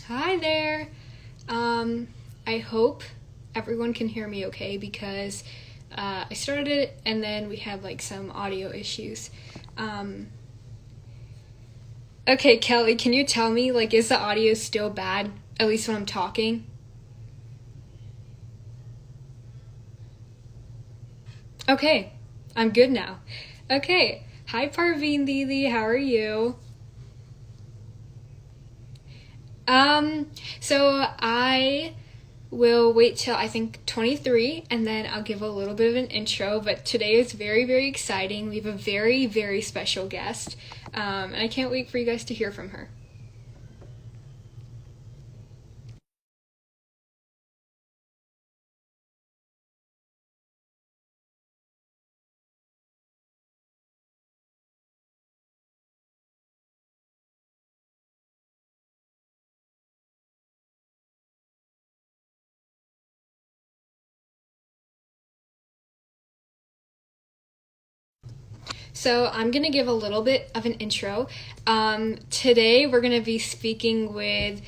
Hi there. I hope everyone can hear me okay because I started it and then we had like some audio issues. Um, okay, Kelly, can you tell me like is the audio still bad? At least when I'm talking? Okay, I'm good now. Okay. Hi Parveen Didi, how are you? Um, so I will wait till I think 23 and then I'll give a little bit of an intro. But today is very, very exciting. We have a very, very special guest, and I can't wait for you guys to hear from her. So, I'm going to give a little bit of an intro. Today, we're going to be speaking with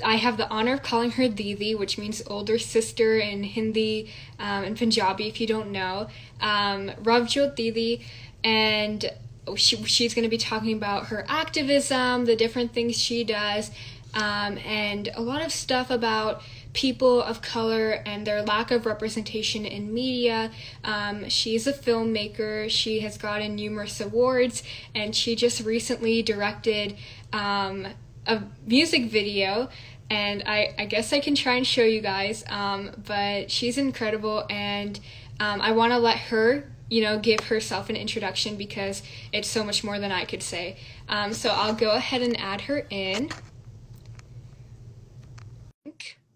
I have the honor of calling her Didi, which means older sister in Hindi and Punjabi, if you don't know. Ravjot Didi, and she's going to be talking about her activism, the different things she does, and a lot of stuff about people of color and their lack of representation in media. She's a filmmaker. She has gotten numerous awards, and she just recently directed a music video, and I guess I can try and show you guys, but she's incredible, and I want to let her give herself an introduction because it's so much more than I could say. So I'll go ahead and add her in.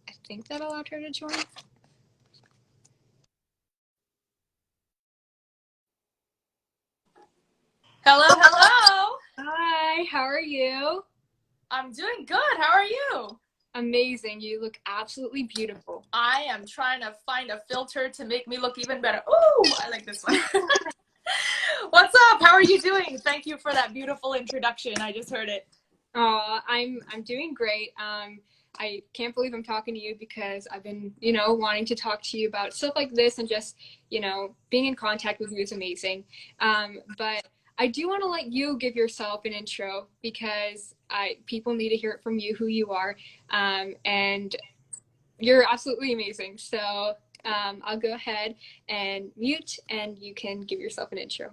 I think that allowed her to join. Hello, hello. Hi, how are you? I'm doing good. How are you? Amazing. You look absolutely beautiful. I am trying to find a filter to make me look even better. Ooh, I like this one. What's up? How are you doing? Thank you for that beautiful introduction. I just heard it. I'm doing great. I can't believe I'm talking to you because I've been, wanting to talk to you about stuff like this and just, being in contact with you is amazing. But I do want to let you give yourself an intro because people need to hear it from you, who you are, and you're absolutely amazing. So I'll go ahead and mute, and you can give yourself an intro.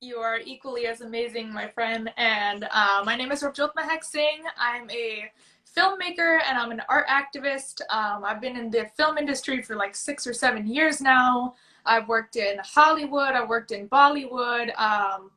You are equally as amazing, my friend. And my name is Ravjot Mehek Singh. I'm a filmmaker and I'm an art activist. I've been in the film industry for like 6 or 7 years now. I've worked in Hollywood. I've worked in Bollywood.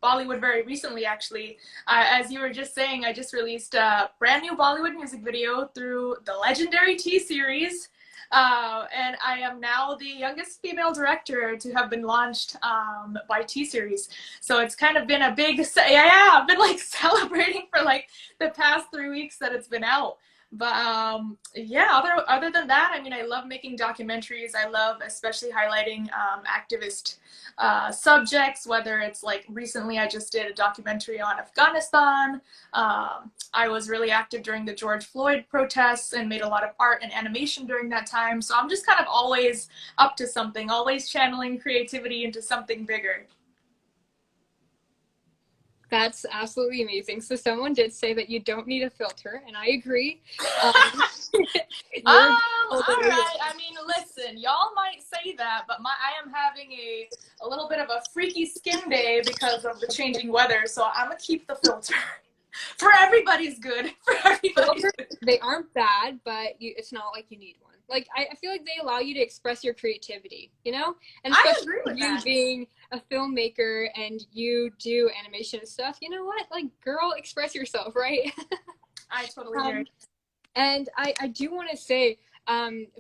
Bollywood very recently, actually. As you were just saying, I just released a brand new Bollywood music video through the legendary T series. And I am now the youngest female director to have been launched by T Series. So it's kind of been a big, yeah, I've been like celebrating for like the past 3 weeks that it's been out. But yeah, other than that, I mean, I love making documentaries. I love especially highlighting activist subjects, whether it's like recently I just did a documentary on Afghanistan. I was really active during the George Floyd protests and made a lot of art and animation during that time. So I'm just kind of always up to something, always channeling creativity into something bigger. That's absolutely amazing. So someone did say that you don't need a filter, and I agree. Um, you're All older. right. I mean, listen, y'all might say that, but I am having a little bit of a freaky skin day because of the changing weather. So I'm gonna keep the filter for everybody's good. For everybody's Filters, good. they aren't bad, but it's not like you need one. Like I feel like they allow you to express your creativity, and I especially agree with you that. being a filmmaker and you do animation and stuff. You know what? Like, girl, express yourself, right? I totally hear um, it. and I do want to say,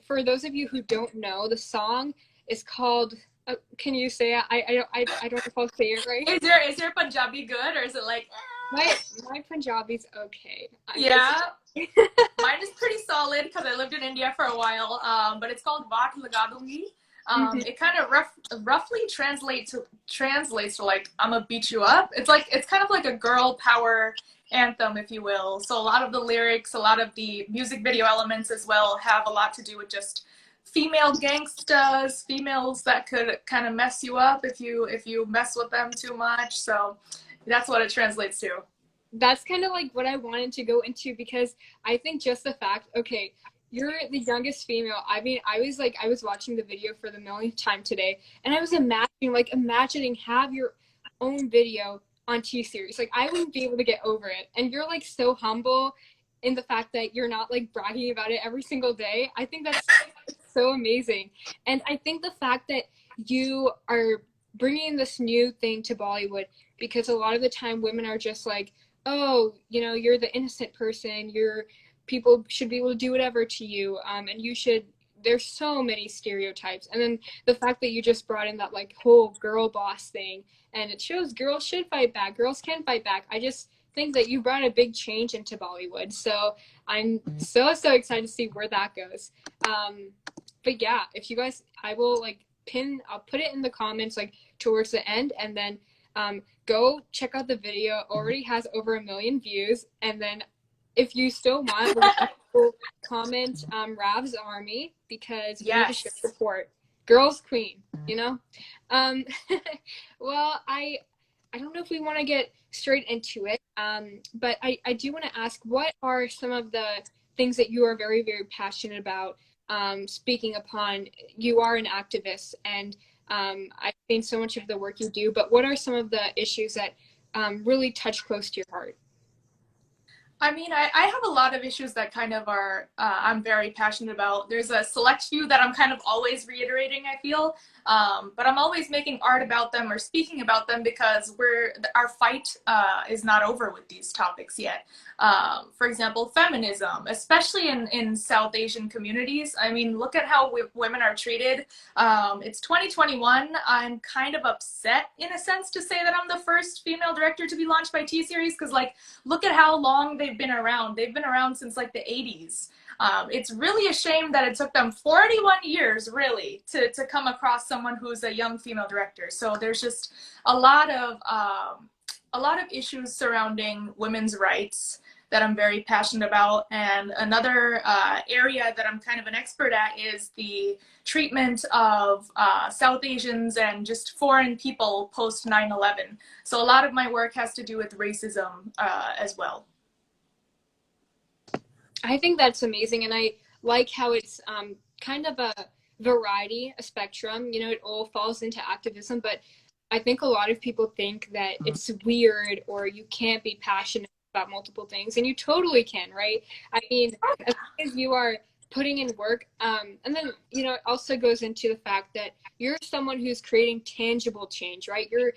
for those of you who don't know, the song is called. Can you say it? I don't know if I'll say it right. Is your Punjabi good or is it like My my Punjabi's okay. It's yeah? Mine is pretty solid because I lived in India for a while. But it's called Vaat Laga Dungi. Hmm. It kind of roughly translates to like I'm gonna beat you up. It's kind of like a girl power anthem, if you will. So a lot of the lyrics, a lot of the music video elements as well have a lot to do with just female gangstas, females that could kind of mess you up if you mess with them too much. So that's what it translates to. That's kind of like what I wanted to go into because I think just the fact, okay, you're the youngest female. I mean, I was watching the video for the millionth time today, and I was imagining have your own video on T series. Like I wouldn't be able to get over it. And you're like so humble in the fact that you're not like bragging about it every single day. I think that's so amazing. And I think the fact that you are bringing this new thing to Bollywood because a lot of the time women are just like, oh, you know, you're the innocent person. You're people should be able to do whatever to you, and you should. There's so many stereotypes, and then the fact that you just brought in that like whole girl boss thing, and it shows girls should fight back, girls can fight back. I just think that you brought a big change into Bollywood, so I'm so excited to see where that goes. But yeah, if you guys, I will like I'll put it in the comments like towards the end, and then go check out the video. Already has over 1 million views, and then if you still want, we'll comment Rav's Army because we need to show Yes. support. Girls Queen, you know. Um, well, I don't know if we want to get straight into it, but I do want to ask, what are some of the things that you are very passionate about? Speaking upon, you are an activist, and I've seen so much of the work you do, but what are some of the issues that really touch close to your heart? I mean, I have a lot of issues that kind of are, I'm very passionate about. There's a select few that I'm kind of always reiterating, I feel. But I'm always making art about them or speaking about them because our fight is not over with these topics yet. For example, feminism, especially in South Asian communities. I mean, look at how women are treated. It's 2021. I'm kind of upset in a sense to say that I'm the first female director to be launched by T-Series because like, look at how long they've been around. They've been around since like the 80s. It's really a shame that it took them 41 years, really, to come across someone who's a young female director. So there's just a lot of issues surrounding women's rights that I'm very passionate about. And another area that I'm kind of an expert at is the treatment of South Asians and just foreign people post 9/11. So a lot of my work has to do with racism as well. I think that's amazing, and I like how it's kind of a variety, a spectrum. You know, it all falls into activism, but I think a lot of people think that it's weird or you can't be passionate about multiple things, and you totally can, right? I mean, as long as you are putting in work, and then you know, it also goes into the fact that you're someone who's creating tangible change, right? You're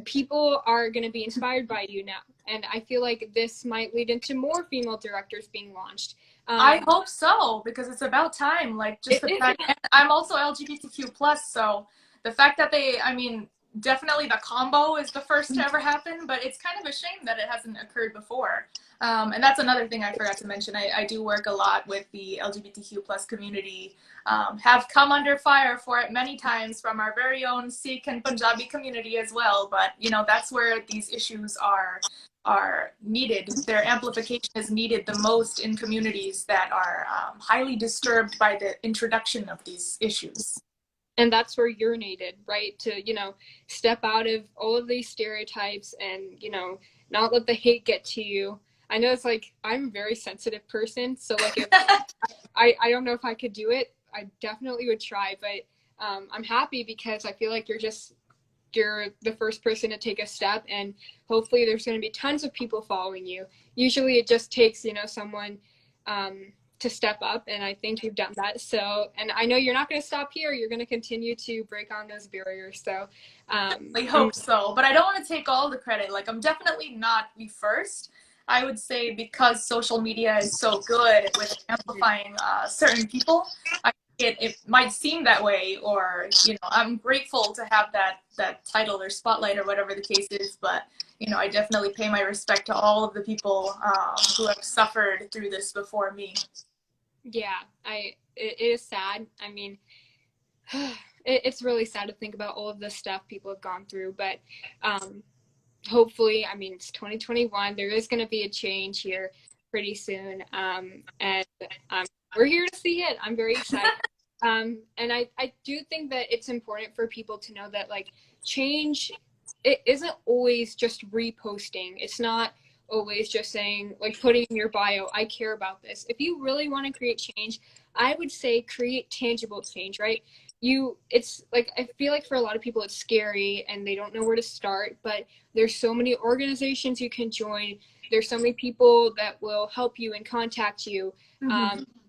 people are going to be inspired by you now, and I feel like this might lead into more female directors being launched. I hope so, because it's about time. Like just the fact, and I'm also LGBTQ plus, so the fact that I mean, definitely the combo is the first to ever happen, but it's kind of a shame that it hasn't occurred before. And that's another thing I forgot to mention. I do work a lot with the LGBTQ plus community, have come under fire for it many times from our very own Sikh and Punjabi community as well. But you know, that's where these issues are needed. Their amplification is needed the most in communities that are highly disturbed by the introduction of these issues. And that's where you're needed, right? To, you know, step out of all of these stereotypes and, you know, not let the hate get to you. I know it's like, I'm a very sensitive person. So like, if I don't know if I could do it, I definitely would try, but I'm happy because I feel like you're the first person to take a step, and hopefully there's going to be tons of people following you. Usually it just takes, you know, someone to step up, and I think you've done that. So, and I know you're not going to stop here. You're going to continue to break on those barriers. So I hope so, but I don't want to take all the credit. Like, I'm definitely not the first. I would say because social media is so good with amplifying certain people, it might seem that way, or you know, I'm grateful to have that title or spotlight or whatever the case is. But you know, I definitely pay my respect to all of the people who have suffered through this before me. yeah, it is sad. I mean, it's really sad to think about all of the stuff people have gone through, but hopefully, I mean, it's 2021. There is going to be a change here pretty soon, and um, we're here to see it. I'm very excited. And I do think that it's important for people to know that like change, it isn't always just reposting. It's not always just saying like putting in your bio, I care about this. If you really want to create change, I would say create tangible change, right? It's like I feel like for a lot of people it's scary and they don't know where to start, but there's so many organizations you can join. There's so many people that will help you and contact you.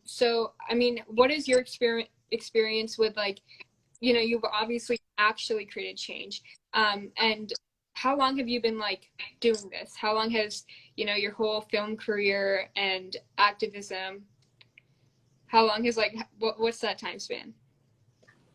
So I mean, what is your experience with like, you've obviously actually created change, and how long have you been like doing this? How long has your whole film career and activism, how long has like what's that time span?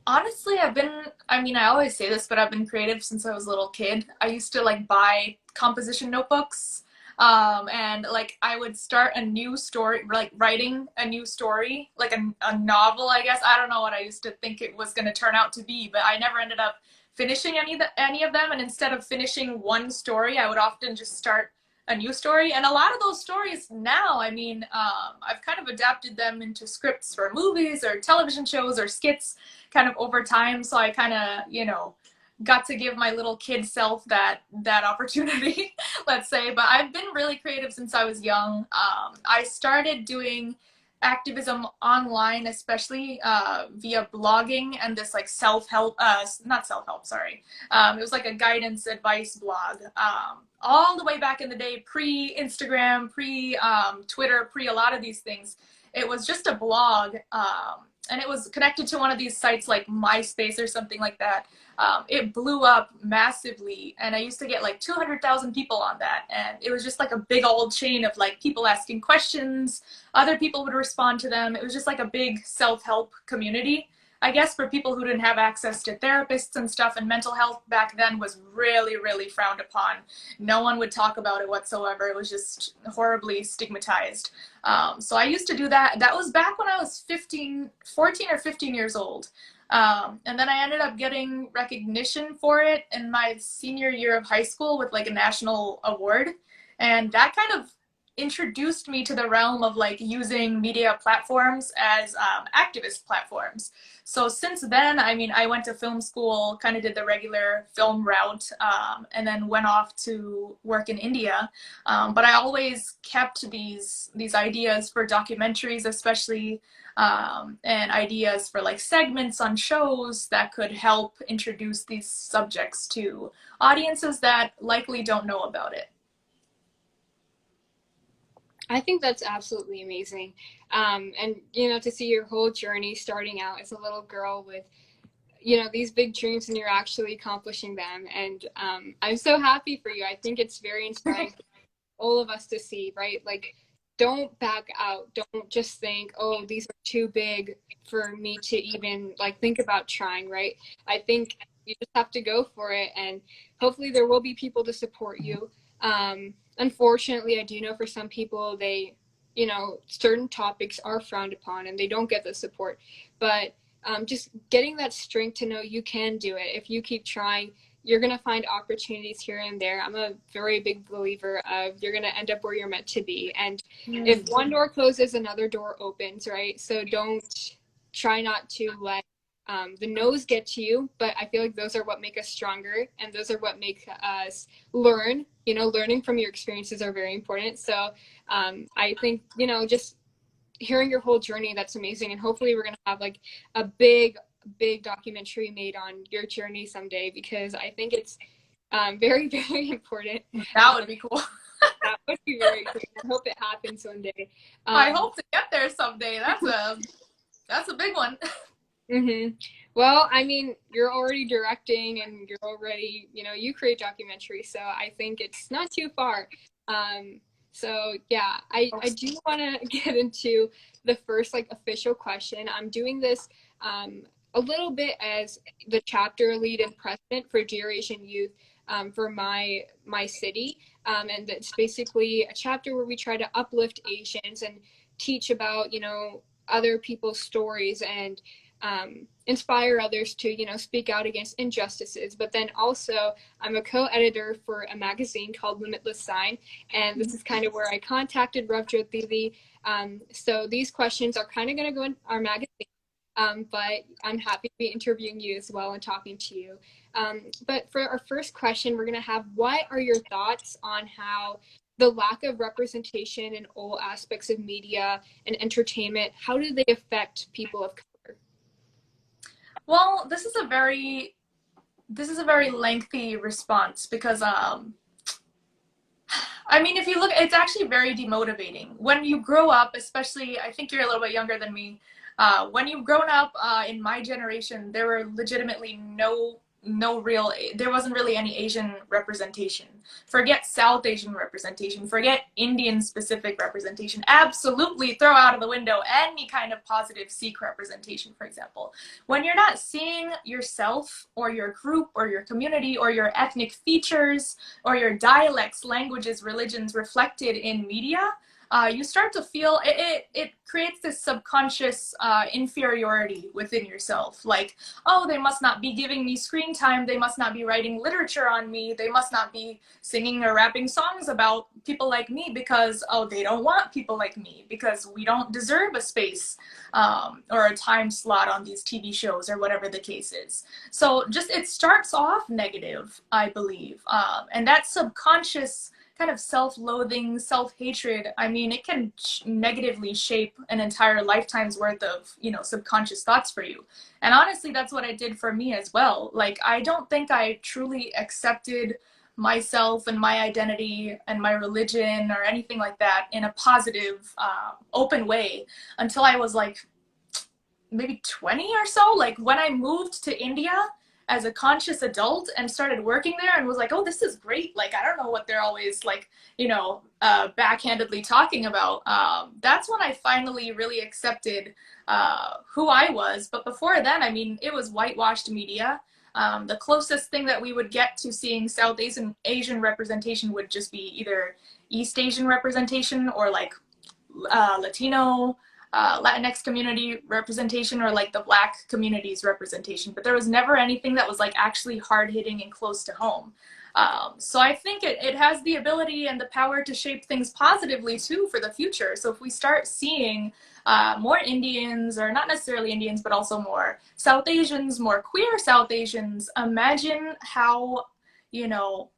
Honestly, I always say this, but I've been creative since I was a little kid. I used to like buy composition notebooks, and like I would start a new story, like writing a new story, like a novel, I guess. I don't know what I used to think it was going to turn out to be, but I never ended up finishing any of them. And instead of finishing one story, I would often just start a new story. And a lot of those stories now, I've kind of adapted them into scripts for movies or television shows or skits kind of over time. So I kind of, got to give my little kid self that opportunity, let's say. But I've been really creative since I was young. I started doing activism online, especially via blogging and this like self-help, not self-help, sorry. It was like a guidance advice blog, all the way back in the day, pre-Instagram, pre-Twitter, pre a lot of these things. It was just a blog, and it was connected to one of these sites like MySpace or something like that. It blew up massively, and I used to get like 200,000 people on that, and it was just like a big old chain of like people asking questions, other people would respond to them. It was just like a big self-help community, I guess, for people who didn't have access to therapists and stuff. And mental health back then was really, really frowned upon. No one would talk about it whatsoever. It was just horribly stigmatized. So I used to do that. That was back when I was 14 or 15 years old. And then I ended up getting recognition for it in my senior year of high school with like a national award. And that kind of introduced me to the realm of like using media platforms as activist platforms. So since then, I went to film school, kind of did the regular film route, and then went off to work in India. But I always kept these ideas for documentaries, especially, and ideas for like segments on shows that could help introduce these subjects to audiences that likely don't know about it. I think that's absolutely amazing. And, to see your whole journey starting out as a little girl with, these big dreams and you're actually accomplishing them. And I'm so happy for you. I think it's very inspiring for all of us to see, right? Like, don't back out. Don't just think, oh, these are too big for me to even like think about trying, right? I think you just have to go for it. And hopefully there will be people to support you. Unfortunately, I do know for some people, certain topics are frowned upon and they don't get the support. But just getting that strength to know you can do it. If you keep trying, you're going to find opportunities here and there. I'm a very big believer of you're going to end up where you're meant to be. And if one door closes, another door opens, right? So don't try not to let the no's get to you, but I feel like those are what make us stronger, and those are what make us learn. Learning from your experiences are very important. So I think, just hearing your whole journey, that's amazing. And hopefully we're going to have like a big documentary made on your journey someday, because I think it's very, very important. That would be cool. That would be very cool. I hope it happens one day. I hope to get there someday. That's a big one. Mm-hmm. Well, you're already directing and you're already, you create documentaries, so I think it's not too far. So yeah, I do want to get into the first like official question. I'm doing this a little bit as the chapter lead and president for Generation Youth for my city, and it's basically a chapter where we try to uplift Asians and teach about other people's stories and inspire others to, speak out against injustices. But then also, I'm a co-editor for a magazine called Limitless Sign, and this is kind of where I contacted Ravjot Didi. So these questions are kind of going to go in our magazine. But I'm happy to be interviewing you as well and talking to you. But for our first question, we're going to have, what are your thoughts on how the lack of representation in all aspects of media and entertainment, how do they affect people of color? Well, this is a very lengthy response because I mean, if you look, it's actually very demotivating. When you grow up, especially, I think you're a little bit younger than me, when you've grown up in my generation, there were legitimately there wasn't really any Asian representation. Forget South Asian representation, forget Indian specific representation. Absolutely throw out of the window any kind of positive Sikh representation, for example. When you're not seeing yourself or your group or your community or your ethnic features or your dialects, languages, religions reflected in media, you start to feel it creates this subconscious inferiority within yourself. Like, oh, they must not be giving me screen time. They must not be writing literature on me. They must not be singing or rapping songs about people like me because, oh, they don't want people like me because we don't deserve a space or a time slot on these TV shows or whatever the case is. So just it starts off negative, I believe. And that subconscious kind of self-loathing, self-hatred, I mean, it can negatively shape an entire lifetime's worth of, subconscious thoughts for you. And honestly, that's what it did for me as well. Like, I don't think I truly accepted myself and my identity and my religion or anything like that in a positive, open way until I was like maybe 20 or so. Like when I moved to India as a conscious adult and started working there and was like, oh, this is great. Like, I don't know what they're always like, backhandedly talking about. That's when I finally really accepted who I was. But before then, I mean, it was whitewashed media. The closest thing that we would get to seeing South Asian representation would just be either East Asian representation or like Latino, Latinx community representation or like the Black community's representation, but there was never anything that was like actually hard hitting and close to home. So I think it has the ability and the power to shape things positively too for the future. So if we start seeing more Indians, or not necessarily Indians, but also more South Asians, more queer South Asians, imagine how,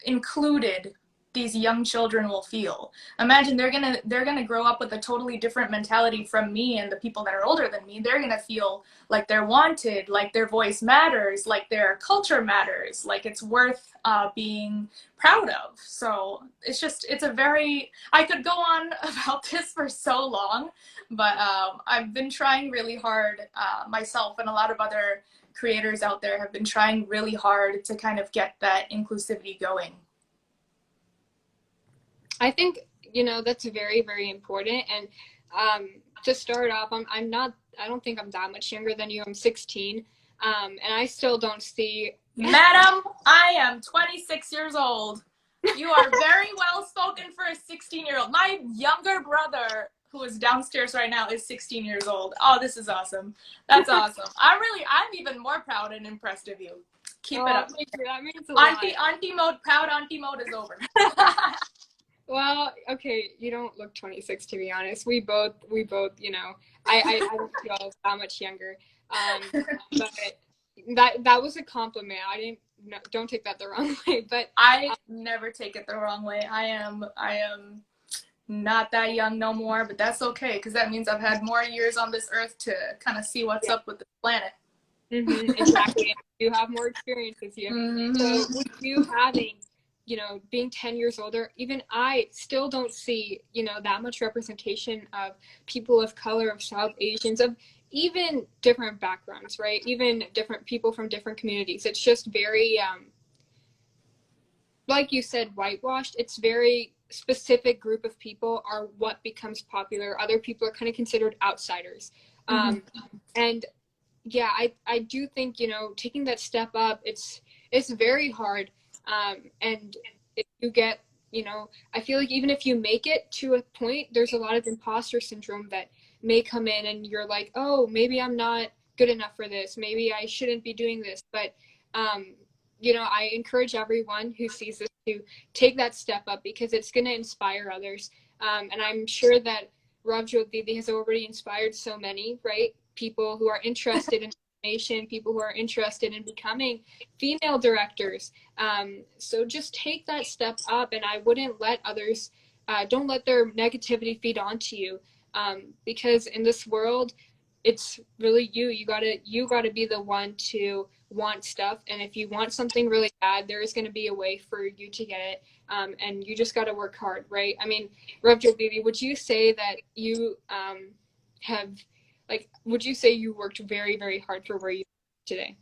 included these young children will feel. Imagine they're gonna grow up with a totally different mentality from me and the people that are older than me. They're gonna feel like they're wanted, like their voice matters, like their culture matters, like it's worth being proud of. So it's a very, I could go on about this for so long, but I've been trying really hard myself, and a lot of other creators out there have been trying really hard to kind of get that inclusivity going. I think, that's very, very important. And to start off, I don't think I'm that much younger than you. I'm 16. And I still don't see. Madam, I am 26 years old. You are very well spoken for a 16-year-old. My younger brother, who is downstairs right now, is 16 years old. Oh, this is awesome. That's awesome. I'm even more proud and impressed of you. Keep it up. Thank you. That means a lot. Auntie mode, proud auntie mode is over. Well, okay, you don't look 26 to be honest. We both, I don't feel that much younger. But that was a compliment. Don't take that the wrong way. But I never take it the wrong way. I am not that young no more, but that's okay because that means I've had more years on this earth to kind of see what's up with the planet. Mm-hmm, exactly. You have more experience as you. Mm-hmm. So with you having, being 10 years older, even I still don't see, that much representation of people of color, of South Asians, of even different backgrounds, right? Even different people from different communities. It's just very, like you said, whitewashed. It's very specific group of people are what becomes popular. Other people are kind of considered outsiders. Mm-hmm. And yeah, I do think, taking that step up, it's very hard. And if you get, I feel like even if you make it to a point, there's a lot of imposter syndrome that may come in and you're like, oh, maybe I'm not good enough for this. Maybe I shouldn't be doing this. But, you know, I encourage everyone who sees this to take that step up, because it's going to inspire others. And I'm sure that Ravjot Didi has already inspired so many, right? People who are interested in animation, people who are interested in becoming female directors. So just take that step up, and I wouldn't let others, don't let their negativity feed onto you, because in this world, it's really you. You gotta be the one to want stuff, and if you want something really bad, there is going to be a way for you to get it, and you just got to work hard, right? I mean, Ravjot Didi, would you say that you have, like, would you say you worked very, very hard for where you are today?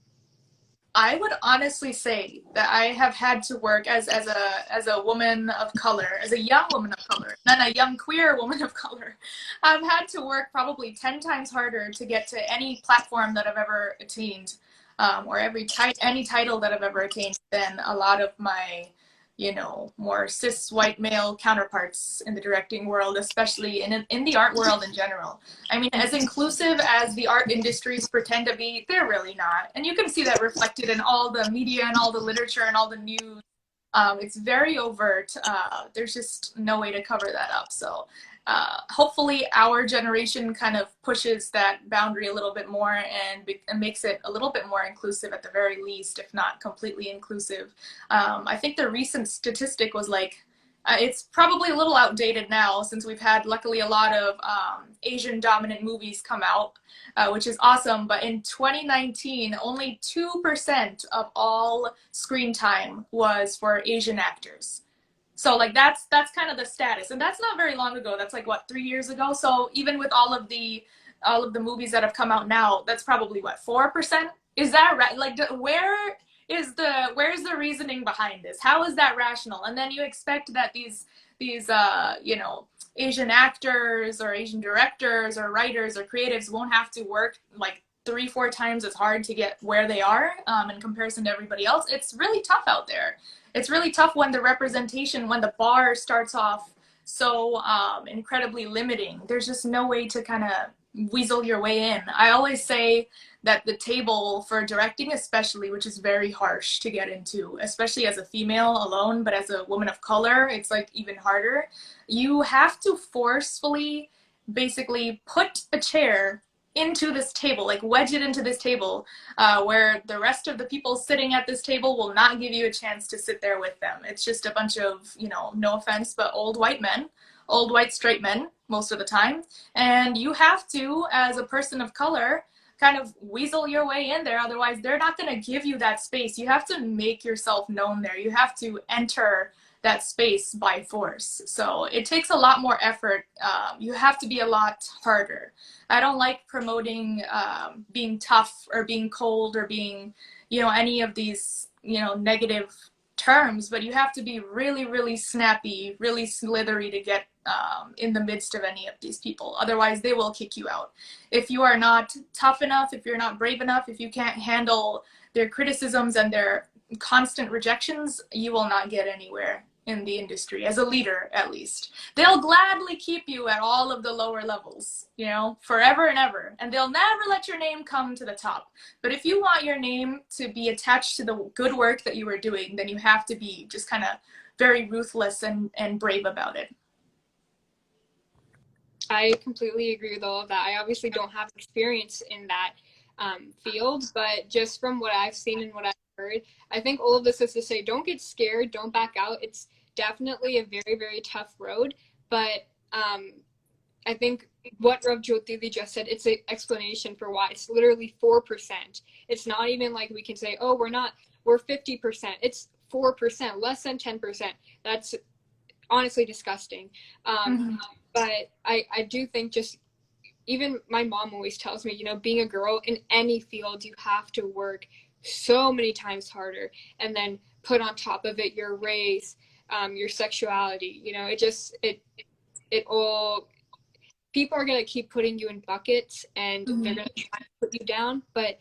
I would honestly say that I have had to work as a woman of color, as a young woman of color, then a young queer woman of color. I've had to work probably 10 times harder to get to any platform that I've ever attained, or any title that I've ever attained, than a lot of my, you know, more cis white male counterparts in the directing world, especially in the art world in general. I mean, as inclusive as the art industries pretend to be, they're really not. And you can see that reflected in all the media and all the literature and all the news. It's very overt. There's just no way to cover that up. So hopefully our generation kind of pushes that boundary a little bit more, and makes it a little bit more inclusive at the very least, if not completely inclusive. I think the recent statistic was like, it's probably a little outdated now, since we've had luckily a lot of Asian dominant movies come out, which is awesome. But in 2019, only 2% of all screen time was for Asian actors. So like that's kind of the status, and that's not very long ago. That's like what, 3 years ago. So even with all of the movies that have come out now, that's probably what, 4%. Is that right? Like, where's the reasoning behind this? How is that rational? And then you expect that these you know, Asian actors or Asian directors or writers or creatives won't have to work like 3-4 times as hard to get where they are, in comparison to everybody else. It's really tough out there. It's really tough when the representation, when the bar starts off so incredibly limiting. There's just no way to kind of weasel your way in. I always say that the table for directing especially, which is very harsh to get into, especially as a female alone, but as a woman of color, it's like even harder. You have to forcefully basically put a chair into this table, like wedge it into this table, where the rest of the people sitting at this table will not give you a chance to sit there with them. It's just a bunch of, you know, no offense, but old white men, old white straight men most of the time. And you have to, as a person of color, kind of weasel your way in there. Otherwise, they're not going to give you that space. You have to make yourself known there. You have to enter that space by force. So it takes a lot more effort. You have to be a lot harder. I don't like promoting being tough or being cold or being, you know, any of these, you know, negative terms, but you have to be really, really snappy, really slithery to get in the midst of any of these people. Otherwise, they will kick you out. If you are not tough enough, if you're not brave enough, if you can't handle their criticisms and their constant rejections, you will not get anywhere in the industry, as a leader at least. They'll gladly keep you at all of the lower levels, you know, forever and ever, and they'll never let your name come to the top. But if you want your name to be attached to the good work that you are doing, then you have to be just kind of very ruthless and brave about it. I completely agree with all of that. I obviously don't have experience in that field, but just from what I've seen and what I've heard, I think all of this is to say, don't get scared, don't back out. It's definitely a very, very tough road, but I think what Ravjot Didi just said, it's an explanation for why. It's literally 4%. It's not even like we can say, oh, we're 50%. It's 4%, less than 10%. That's honestly disgusting. Mm-hmm. But I do think, just even my mom always tells me, you know, being a girl in any field, you have to work so many times harder, and then put on top of it your race, your sexuality. You know, it all, people are gonna keep putting you in buckets, and they're gonna try to put you down. But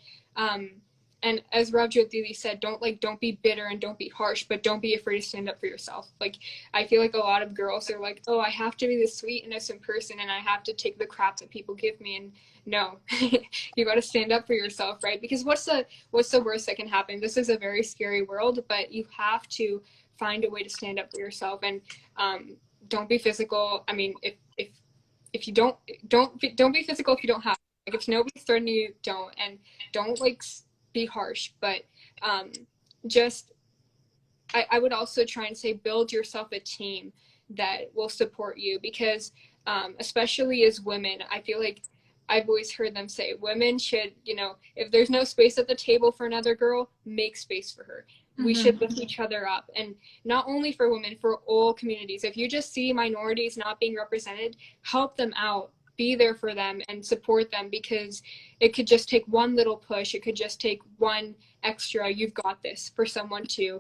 and as Ravjot Didi said, don't be bitter and don't be harsh, but don't be afraid to stand up for yourself. Like, I feel like a lot of girls are like, oh, I have to be this sweet, innocent person, and I have to take the crap that people give me. And no, you got to stand up for yourself, right? Because what's the worst that can happen? This is a very scary world, but you have to find a way to stand up for yourself. And don't be physical. I mean, if you don't be physical if you don't have to. Like, if nobody's threatening you, don't. And don't like be harsh, but um just I would also try and say build yourself a team that will support you, because especially as women, I feel like I've always heard them say women should, if there's no space at the table for another girl, make space for her. We should lift each other up. And not only for women, for all communities. If you just see minorities not being represented, help them out, be there for them and support them, because it could just take one little push. It could just take one extra, you've got this, for someone to,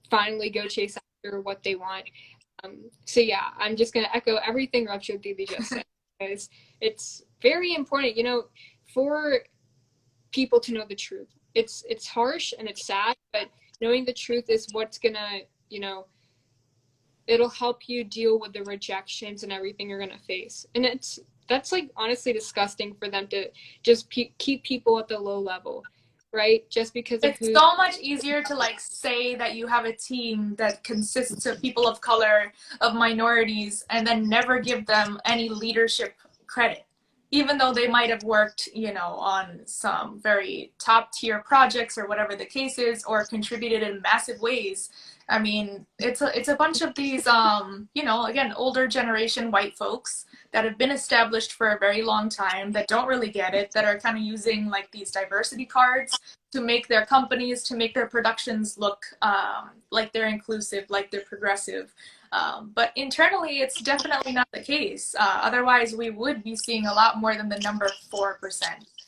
finally go chase after what they want. So yeah, I'm just going to echo everything Ravjot Didi just said, because it's very important, for people to know the truth. It's harsh and it's sad, but knowing the truth is what's gonna, it'll help you deal with the rejections and everything you're gonna face. And that's like honestly disgusting for them to just keep people at the low level, right? Just because of It's so much easier to like say that you have a team that consists of people of color, of minorities, and then never give them any leadership credit, even though they might have worked, on some very top tier projects or whatever the case is, or contributed in massive ways. I mean, it's a bunch of these, again, older generation white folks that have been established for a very long time, that don't really get it, that are kind of using like these diversity cards to make their companies, to make their productions look like they're inclusive, like they're progressive. But internally, it's definitely not the case. Otherwise, we would be seeing a lot more than the number 4%.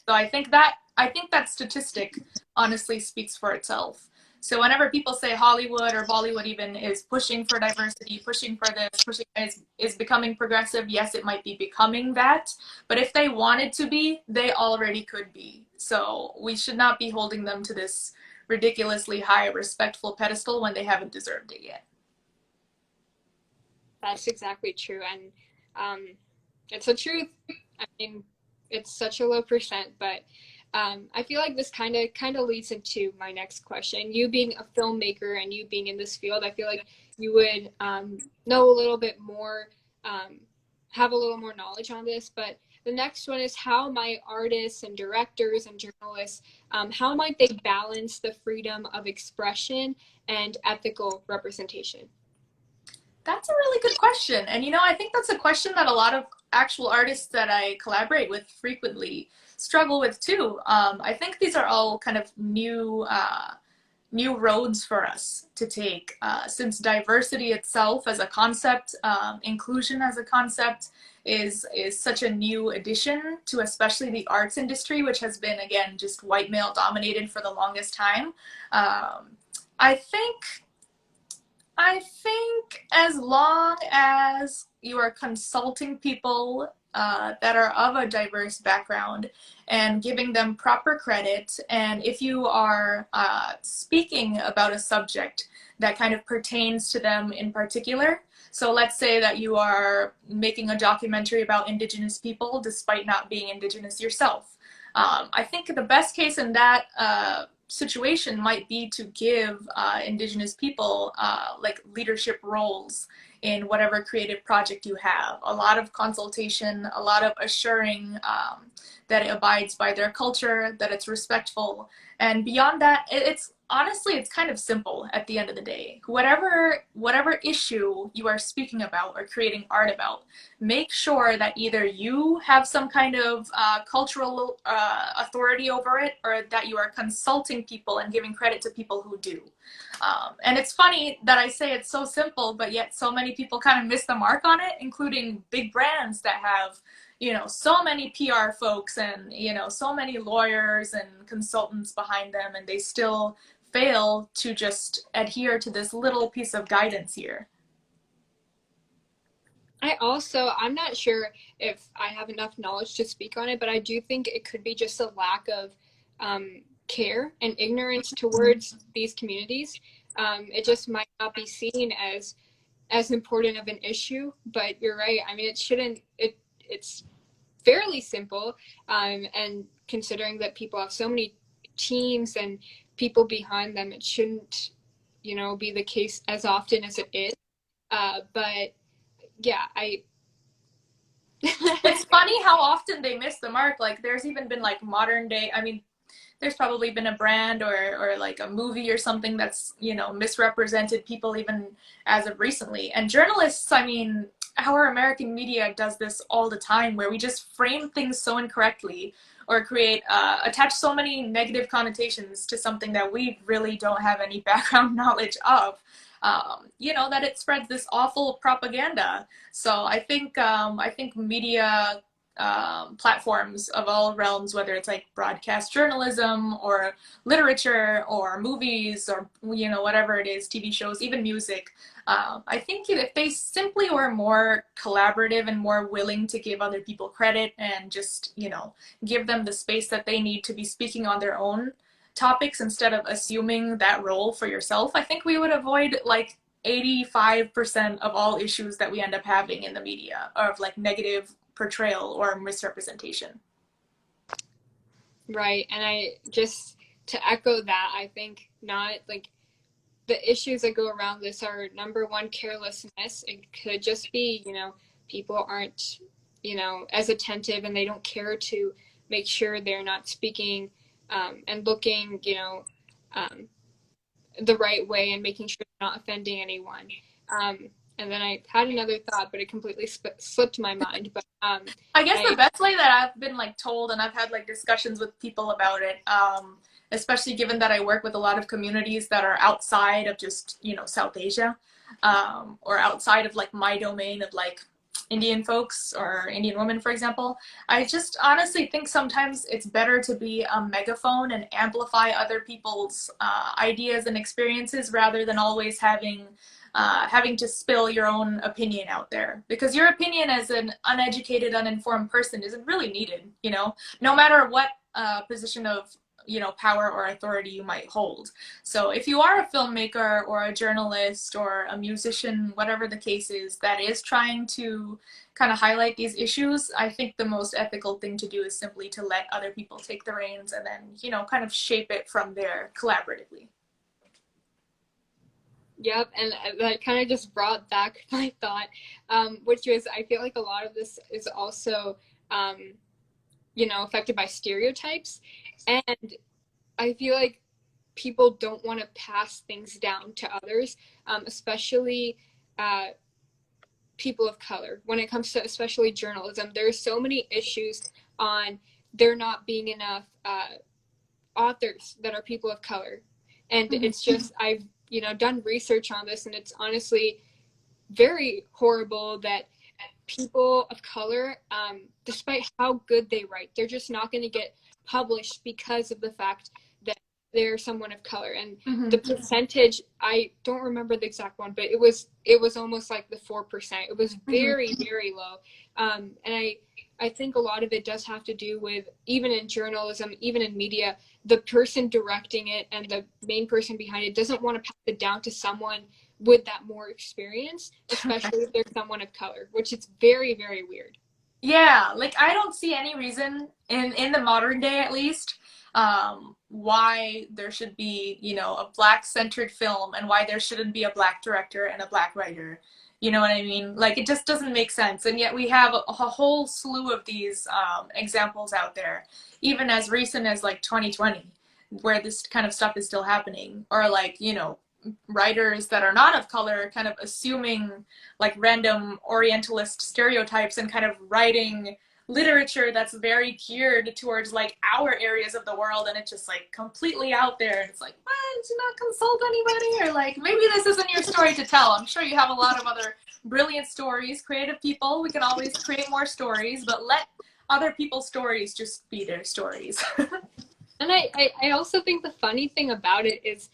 So I think that statistic honestly speaks for itself. So whenever people say Hollywood or Bollywood even is pushing for diversity, pushing for this, is becoming progressive, yes, it might be becoming that. But if they wanted to be, they already could be. So we should not be holding them to this ridiculously high, respectful pedestal when they haven't deserved it yet. That's exactly true. And it's the truth. I mean, it's such a low percent, but I feel like this kind of leads into my next question. You being a filmmaker and you being in this field, I feel like you would know a little bit more, have a little more knowledge on this. But the next one is, how might artists and directors and journalists, how might they balance the freedom of expression and ethical representation? That's a really good question. And I think that's a question that a lot of actual artists that I collaborate with frequently struggle with too. I think these are all kind of new roads for us to take, since diversity itself as a concept, inclusion as a concept, is such a new addition to especially the arts industry, which has been, again, just white male dominated for the longest time. I think as long as you are consulting people that are of a diverse background and giving them proper credit, and if you are speaking about a subject that kind of pertains to them in particular. So let's say that you are making a documentary about Indigenous people despite not being Indigenous yourself. I think the best case in that situation might be to give Indigenous people like leadership roles in whatever creative project you have. A lot of consultation, a lot of assuring that it abides by their culture, that it's respectful. And beyond that, it's honestly, it's kind of simple at the end of the day. Whatever issue you are speaking about or creating art about, make sure that either you have some kind of cultural authority over it, or that you are consulting people and giving credit to people who do. And it's funny that I say it's so simple, but yet so many people kind of miss the mark on it, including big brands that have, so many PR folks and, so many lawyers and consultants behind them, and they still fail to just adhere to this little piece of guidance here. I'm not sure if I have enough knowledge to speak on it, but I do think it could be just a lack of care and ignorance towards these communities. It just might not be seen as important of an issue, but you're right. I mean, it shouldn't. It's fairly simple, and considering that people have so many teams and people behind them, it shouldn't, be the case as often as it is. But yeah, I. It's funny how often they miss the mark. Like there's even been like modern day, I mean, there's probably been a brand or like a movie or something that's, misrepresented people even as of recently. And journalists, I mean, our American media does this all the time where we just frame things so incorrectly or attach so many negative connotations to something that we really don't have any background knowledge of. That it spreads this awful propaganda. So I think media platforms of all realms, whether it's like broadcast journalism or literature or movies or whatever it is, TV shows, even music. I think if they simply were more collaborative and more willing to give other people credit and just give them the space that they need to be speaking on their own topics instead of assuming that role for yourself, I think we would avoid like 85% of all issues that we end up having in the media of like negative portrayal or misrepresentation. Right. And to echo that, I think not like the issues that go around this are number one, carelessness. It could just be, people aren't, as attentive and they don't care to make sure they're not speaking and looking, the right way and making sure they're not offending anyone. And then I had another thought, but it completely slipped my mind. But I guess the best way that I've been like told, and I've had like discussions with people about it, especially given that I work with a lot of communities that are outside of just South Asia, or outside of like my domain of like Indian folks or Indian women, for example. I just honestly think sometimes it's better to be a megaphone and amplify other people's ideas and experiences rather than always having to spill your own opinion out there, because your opinion as an uneducated, uninformed person isn't really needed, no matter what position of power or authority you might hold. So if you are a filmmaker or a journalist or a musician, whatever the case is, that is trying to kind of highlight these issues, I think the most ethical thing to do is simply to let other people take the reins and then, kind of shape it from there collaboratively. Yep, and that kind of just brought back my thought, which was I feel like a lot of this is also, affected by stereotypes. And I feel like people don't want to pass things down to others, especially people of color. When it comes to especially journalism, there are so many issues on there not being enough authors that are people of color. And it's just, I've done research on this, and it's honestly very horrible that people of color, despite how good they write, they're just not going to get published because of the fact that they're someone of color. And the percentage, I don't remember the exact one, but it was almost like the 4%. It was very, very low. And I think a lot of it does have to do with, even in journalism, even in media, the person directing it and the main person behind it doesn't want to pass it down to someone with that more experience, especially if they're someone of color, which is very, very weird. Yeah, like I don't see any reason in the modern day, at least, why there should be, a black-centered film and why there shouldn't be a black director and a black writer. You know what I mean? Like, it just doesn't make sense. And yet we have a whole slew of these examples out there, even as recent as like 2020, where this kind of stuff is still happening. Or like, writers that are not of color kind of assuming like random Orientalist stereotypes and kind of writing literature that's very geared towards like our areas of the world, and it's just like completely out there, and it's like, why did you not consult anybody? Or like, maybe this isn't your story to tell. I'm sure you have a lot of other brilliant stories, creative people. We can always create more stories, but let other people's stories just be their stories. And I also think the funny thing about it is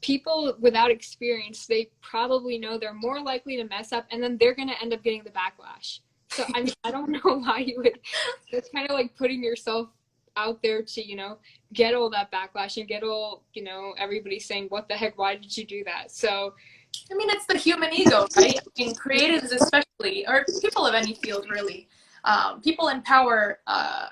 people without experience, they probably know they're more likely to mess up, and then they're going to end up getting the backlash. So, I mean, I don't know why you would, it's kind of like putting yourself out there to, get all that backlash and get all, everybody saying, what the heck, why did you do that? So I mean, it's the human ego, right? I mean, creatives especially, or people of any field really, people in power,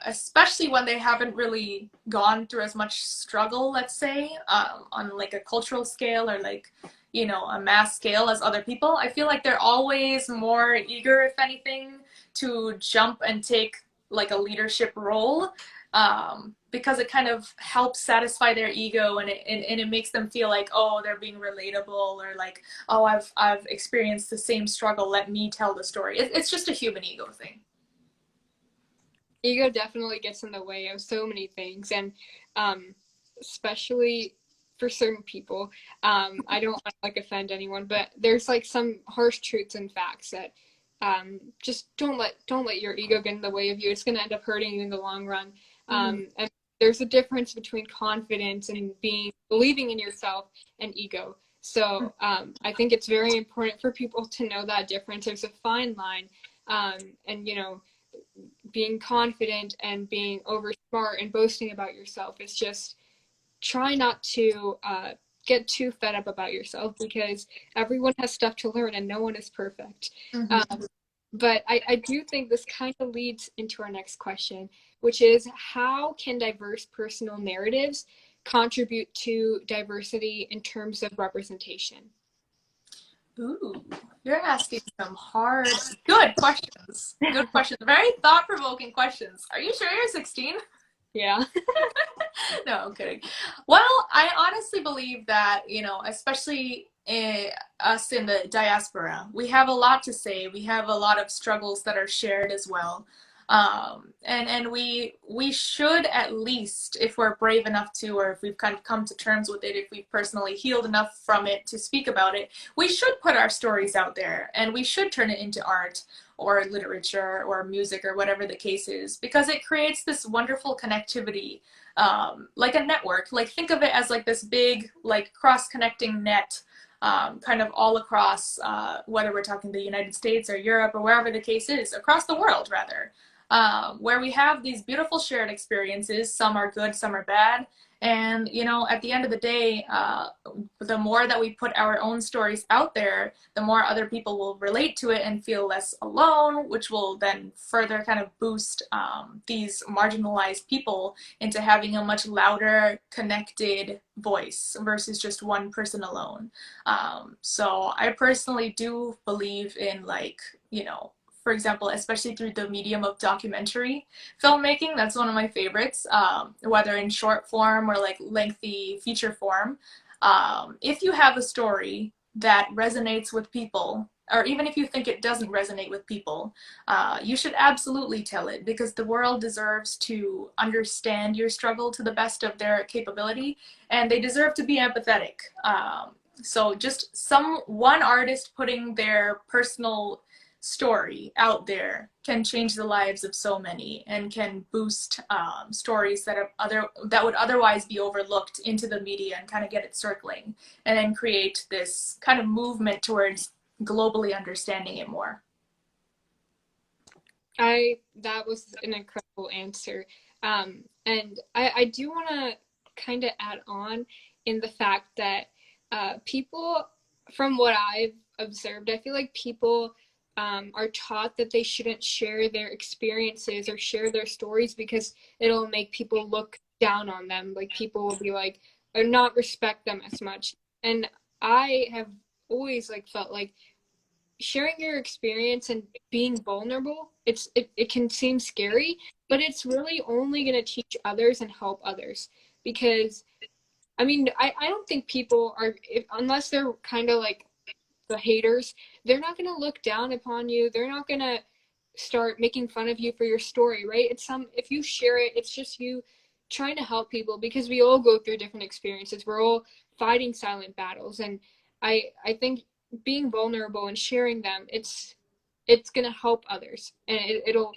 especially when they haven't really gone through as much struggle, let's say, on like a cultural scale or like, a mass scale as other people, I feel like they're always more eager, if anything, to jump and take like a leadership role, because it kind of helps satisfy their ego, and it makes them feel like, oh, they're being relatable, or like, oh, I've experienced the same struggle, let me tell the story. It's just a human ego thing. Ego definitely gets in the way of so many things, and especially for certain people. I don't want to like offend anyone, but there's like some harsh truths and facts that just don't let your ego get in the way of you. It's going to end up hurting you in the long run. And there's a difference between confidence and believing in yourself and ego. So I think it's very important for people to know that difference. There's a fine line, and being confident and being over smart and boasting about yourself. It's just try not to get too fed up about yourself, because everyone has stuff to learn and no one is perfect. But I do think this kind of leads into our next question, which is, how can diverse personal narratives contribute to diversity in terms of representation? Ooh, you're asking some good questions. Good questions. Very thought-provoking questions. Are you sure you're 16? Yeah. No, I'm kidding. Well, I honestly believe that, especially us in the diaspora, we have a lot to say. We have a lot of struggles that are shared as well. And we should, at least, if we're brave enough to, or if we've kind of come to terms with it, if we've personally healed enough from it to speak about it, we should put our stories out there, and we should turn it into art or literature or music or whatever the case is, because it creates this wonderful connectivity, like a network. Like, think of it as like this big, like, cross-connecting net, kind of all across, whether we're talking the United States or Europe or wherever the case is, across the world rather, where we have these beautiful shared experiences. Some are good, some are bad. And, at the end of the day, the more that we put our own stories out there, the more other people will relate to it and feel less alone, which will then further kind of boost these marginalized people into having a much louder, connected voice versus just one person alone. So I personally do believe in, like, for example, especially through the medium of documentary filmmaking, that's one of my favorites, whether in short form or like lengthy feature form. If you have a story that resonates with people, or even if you think it doesn't resonate with people, you should absolutely tell it, because the world deserves to understand your struggle to the best of their capability, and they deserve to be empathetic. So just one artist putting their personal story out there can change the lives of so many, and can boost stories that would otherwise be overlooked into the media, and kind of get it circling, and then create this kind of movement towards globally understanding it more. That was an incredible answer. And I do want to kind of add on in the fact that people, from what I've observed, I feel like people are taught that they shouldn't share their experiences or share their stories, because it'll make people look down on them. Like, people will be like, or not respect them as much. And I have always like felt like sharing your experience and being vulnerable, it can seem scary, but it's really only going to teach others and help others. Because I mean, I don't think people are, unless they're kind of like the haters, they're not going to look down upon you. They're not going to start making fun of you for your story, right? If you share it, it's just you trying to help people, because we all go through different experiences. We're all fighting silent battles. And I think being vulnerable and sharing them, it's going to help others, and it'll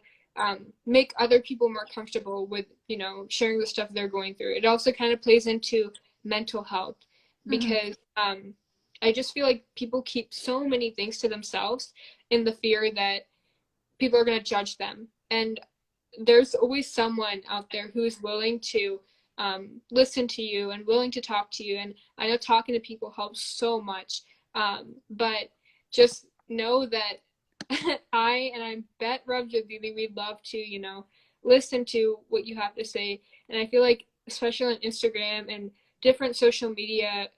make other people more comfortable with, sharing the stuff they're going through. It also kind of plays into mental health, because I just feel like people keep so many things to themselves in the fear that people are going to judge them. And there's always someone out there who's willing to listen to you and willing to talk to you. And I know talking to people helps so much. But just know that I bet Ravjot Didi, we'd love to, listen to what you have to say. And I feel like, especially on Instagram and different social media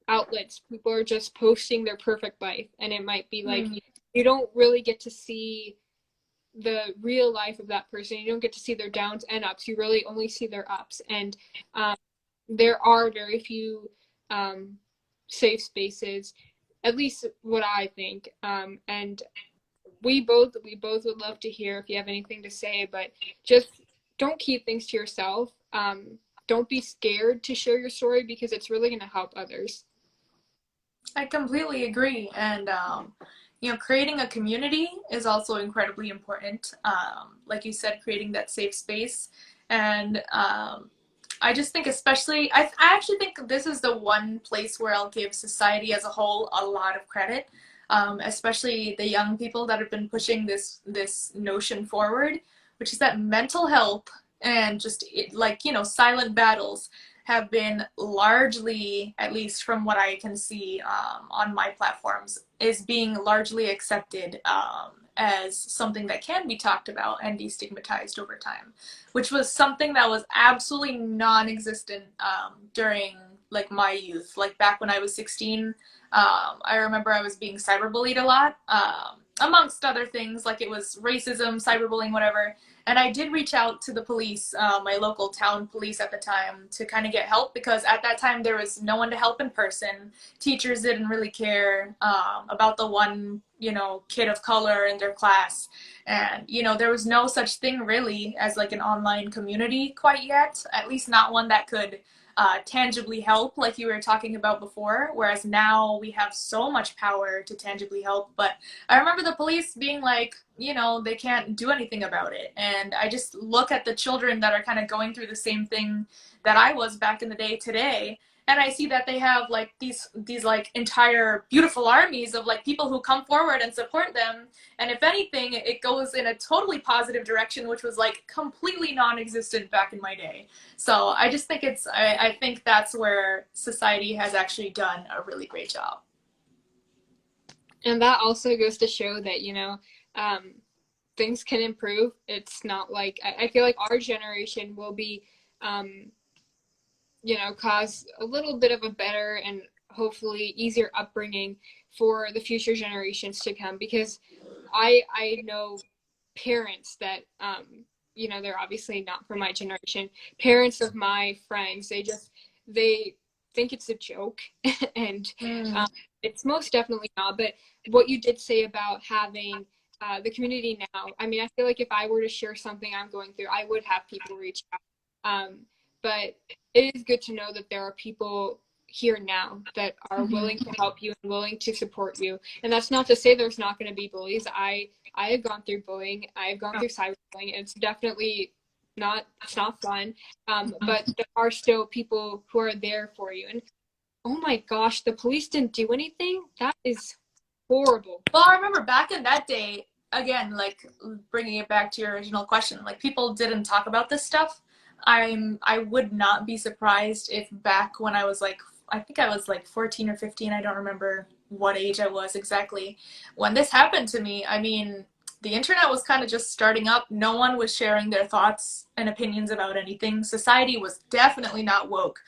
outlets, people are just posting their perfect life. And it might be like, you don't really get to see the real life of that person. You don't get to see their downs and ups. You really only see their ups. And there are very few safe spaces, at least what I think. And we both would love to hear if you have anything to say, but just don't keep things to yourself. Don't be scared to share your story because it's really going to help others. I completely agree. And, creating a community is also incredibly important. Like you said, creating that safe space. And I just think, especially, I actually think this is the one place where I'll give society as a whole a lot of credit. Especially the young people that have been pushing this notion forward, which is that mental health and just silent battles have been largely, at least from what I can see on my platforms, is being largely accepted as something that can be talked about and destigmatized over time, which was something that was absolutely non-existent during like my youth. Like back when I was 16, I remember I was being cyberbullied a lot, amongst other things, like it was racism, cyberbullying, whatever. And I did reach out to the police, my local town police at the time, to kind of get help, because at that time there was no one to help in person. Teachers didn't really care about the one, kid of color in their class. And, there was no such thing really as like an online community quite yet, at least not one that could tangibly help, like you were talking about before, whereas now we have so much power to tangibly help. But I remember the police being like, they can't do anything about it. And I just look at the children that are kind of going through the same thing that I was back in the day today, and I see that they have like these like entire beautiful armies of like people who come forward and support them. And if anything, it goes in a totally positive direction, which was like completely non-existent back in my day. So I just think I think that's where society has actually done a really great job. And that also goes to show that, things can improve. It's not like, I feel like our generation will be, cause a little bit of a better and hopefully easier upbringing for the future generations to come, because I know parents that they're obviously not from my generation, parents of my friends, they think it's a joke and Mm. it's most definitely not. But what you did say about having the community now, I mean, I feel like if I were to share something I'm going through, I would have people reach out. But it is good to know that there are people here now that are willing to help you and willing to support you. And that's not to say there's not going to be bullies. I have gone through bullying. I've gone through cyberbullying. It's definitely it's not fun. But there are still people who are there for you. And oh my gosh, the police didn't do anything? That is horrible. Well, I remember back in that day, again, like bringing it back to your original question, like people didn't talk about this stuff. I would not be surprised if back when I was like, I think I was like 14 or 15, I don't remember what age I was exactly, when this happened to me. I mean, the internet was kind of just starting up. No one was sharing their thoughts and opinions about anything. Society was definitely not woke.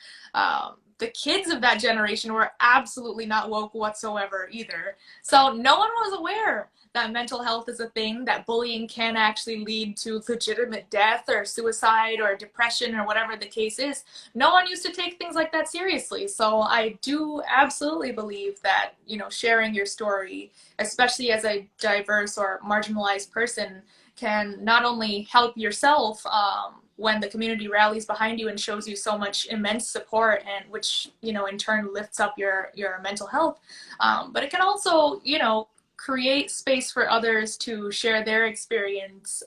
The kids of that generation were absolutely not woke whatsoever either. So no one was aware that mental health is a thing, that bullying can actually lead to legitimate death or suicide or depression or whatever the case is. No one used to take things like that seriously. So I do absolutely believe that, sharing your story, especially as a diverse or marginalized person, can not only help yourself when the community rallies behind you and shows you so much immense support, and which in turn lifts up your mental health, but it can also create space for others to share their experience,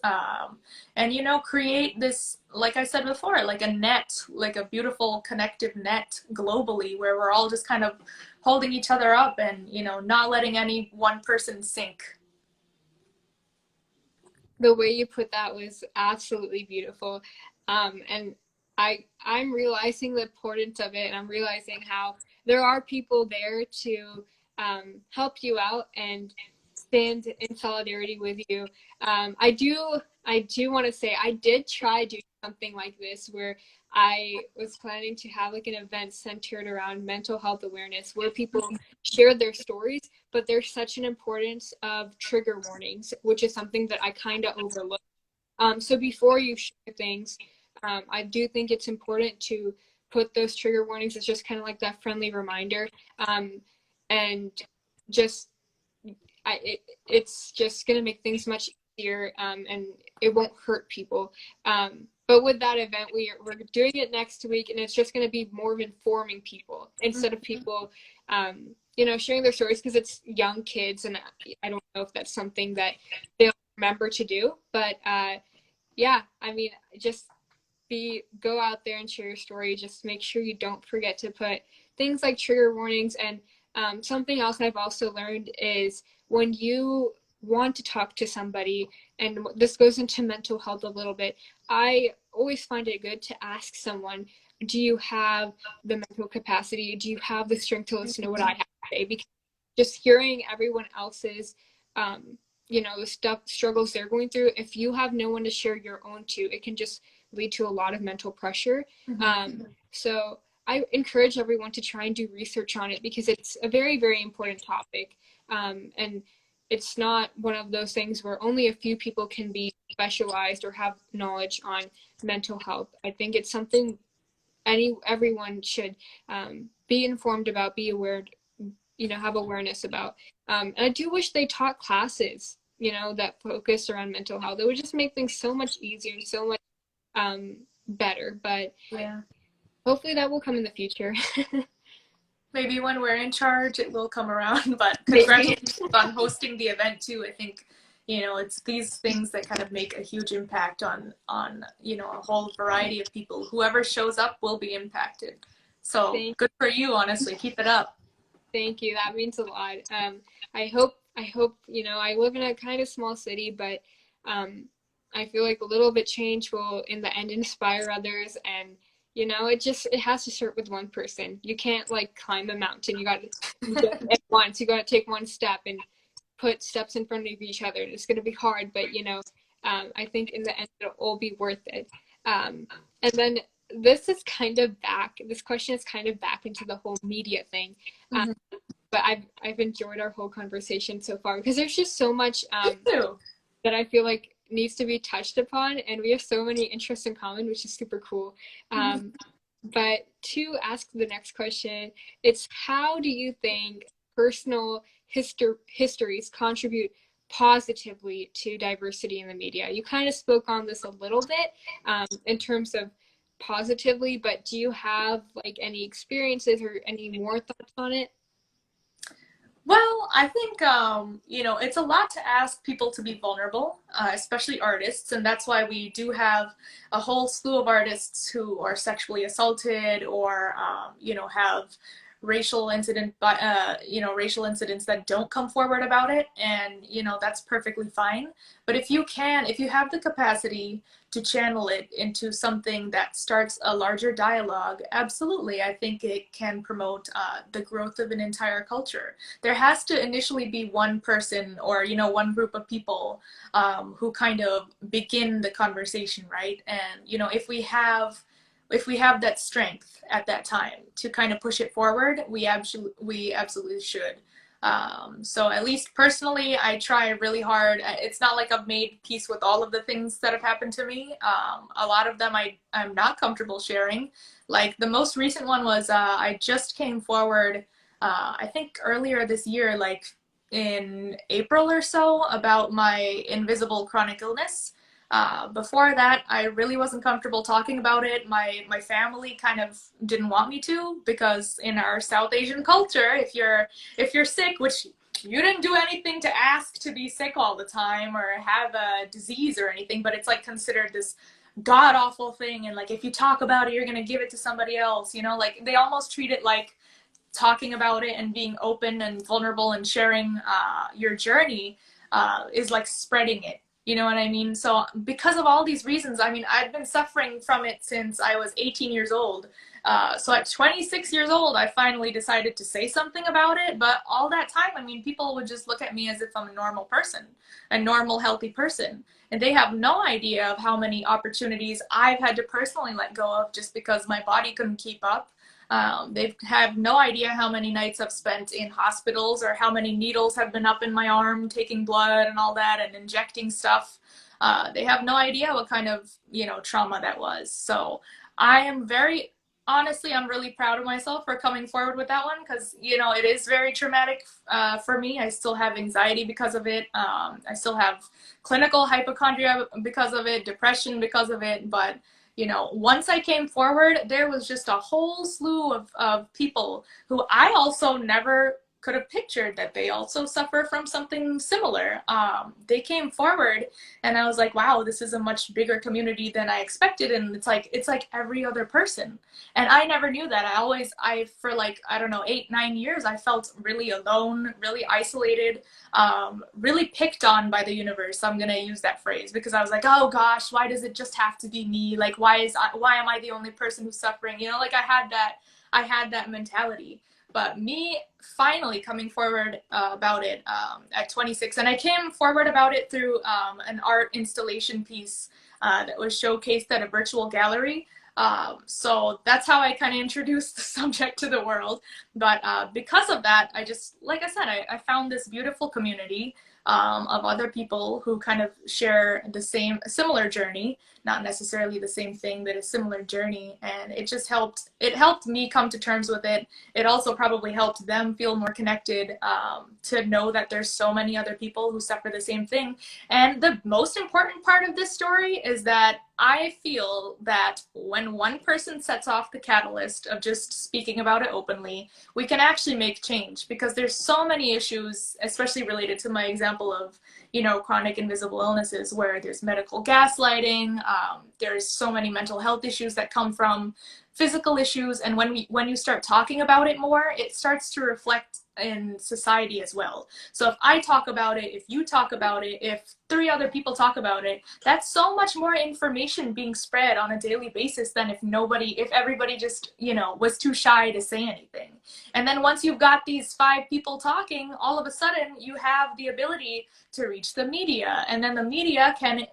and create this, like I said before, like a net, like a beautiful connective net globally, where we're all just kind of holding each other up and not letting any one person sink. The way you put that was absolutely beautiful. And I'm realizing the importance of it, and I'm realizing how there are people there to help you out and stand in solidarity with you. I do want to say I did try doing something like this where I was planning to have like an event centered around mental health awareness where people shared their stories, but there's such an importance of trigger warnings, which is something that I kind of overlook. So before you share things, I do think it's important to put those trigger warnings as just kind of like that friendly reminder, and just it's just gonna make things much easier, and it won't hurt people. But with that event, we're doing it next week, and it's just gonna be more of informing people instead of people, sharing their stories because it's young kids, and I don't know if that's something that they'll remember to do. But yeah, I mean, just go out there and share your story. Just make sure you don't forget to put things like trigger warnings. And something else I've also learned is when you want to talk to somebody, and this goes into mental health a little bit, I always find it good to ask someone, do you have the mental capacity? Do you have the strength to listen to what I have to say? Because just hearing everyone else's the struggles they're going through, if you have no one to share your own to, it can just lead to a lot of mental pressure. So I encourage everyone to try and do research on it because it's a very, very important topic. And it's not one of those things where only a few people can be specialized or have knowledge on mental health. I think it's something everyone should be informed about, be aware, have awareness about. And I do wish they taught classes, that focus around mental health. It would just make things so much easier and so much better. But Yeah. hopefully that will come in the future. Maybe when we're in charge, it will come around. But Maybe. congratulations on hosting the event too. I think it's these things that kind of make a huge impact on a whole variety of people. Whoever shows up will be impacted. So Thank, good for you, honestly. Keep it up. thank you. That means a lot. I hope, I live in a kind of small city, but I feel like a little bit change will in the end inspire others. And it has to start with one person. You can't like climb a mountain. You just at once, you got to take one step and put steps in front of each other. It's going to be hard, but I think in the end it'll all be worth it. And then this question is kind of back into the whole media thing. Um, but I've enjoyed our whole conversation so far because there's just so much that I feel like needs to be touched upon, and we have so many interests in common, which is super cool. But to ask the next question, it's how do you think personal histories contribute positively to diversity in the media? You kind of spoke on this a little bit in terms of positively, but do you have like any experiences or any more thoughts on it? Well, I think, it's a lot to ask people to be vulnerable, especially artists, and that's why we do have a whole slew of artists who are sexually assaulted or, have racial incidents that don't come forward about it, and, that's perfectly fine. But if you have the capacity to channel it into something that starts a larger dialogue, absolutely, I think it can promote the growth of an entire culture. There has to initially be one person or one group of people who kind of begin the conversation, right? And if we have that strength at that time to kind of push it forward, we absolutely should. So at least personally, I try really hard. It's not like I've made peace with all of the things that have happened to me. A lot of them I'm not comfortable sharing. Like the most recent one was I just came forward, I think earlier this year, like in April or so, about my invisible chronic illness. Before that, I really wasn't comfortable talking about it. My family kind of didn't want me to because in our South Asian culture, if you're sick, which you didn't do anything to ask to be sick all the time or have a disease or anything, but it's like considered this god awful thing, and like if you talk about it, you're gonna give it to somebody else. Like they almost treat it like talking about it and being open and vulnerable and sharing your journey is like spreading it. You know what I mean? So because of all these reasons, I mean, I've been suffering from it since I was 18 years old. So at 26 years old, I finally decided to say something about it. But all that time, I mean, people would just look at me as if I'm a normal person, a normal, healthy person. And they have no idea of how many opportunities I've had to personally let go of just because my body couldn't keep up. They have no idea how many nights I've spent in hospitals or how many needles have been up in my arm taking blood and all that and injecting stuff. They have no idea what kind of, trauma that was. So I am very, honestly, I'm really proud of myself for coming forward with that one because, it is very traumatic for me. I still have anxiety because of it. I still have clinical hypochondria because of it, depression because of it, but once I came forward, there was just a whole slew of people who I also never could have pictured that they also suffer from something similar. They came forward and I was like, wow, this is a much bigger community than I expected. And it's like every other person. And I never knew that. For like, I don't know, 8, 9 years, I felt really alone, really isolated, really picked on by the universe. I'm gonna use that phrase because I was like, oh gosh, why does it just have to be me? Like, why am I the only person who's suffering? Like I had that mentality. But me finally coming forward about it at 26, and I came forward about it through an art installation piece that was showcased at a virtual gallery. So that's how I kind of introduced the subject to the world. But because of that, like I said, I found this beautiful community of other people who kind of share similar journey, not necessarily the same thing, but a similar journey. And it helped me come to terms with it. It also probably helped them feel more connected, to know that there's so many other people who suffer the same thing. And the most important part of this story is that I feel that when one person sets off the catalyst of just speaking about it openly, we can actually make change because there's so many issues, especially related to my example of, chronic invisible illnesses where there's medical gaslighting, there's so many mental health issues that come from physical issues. And when you start talking about it more, it starts to reflect in society as well. So if I talk about it, if you talk about it, if 3 other people talk about it, that's so much more information being spread on a daily basis than if everybody just, was too shy to say anything. And then once you've got these 5 people talking, all of a sudden you have the ability to reach the media, and then the media can,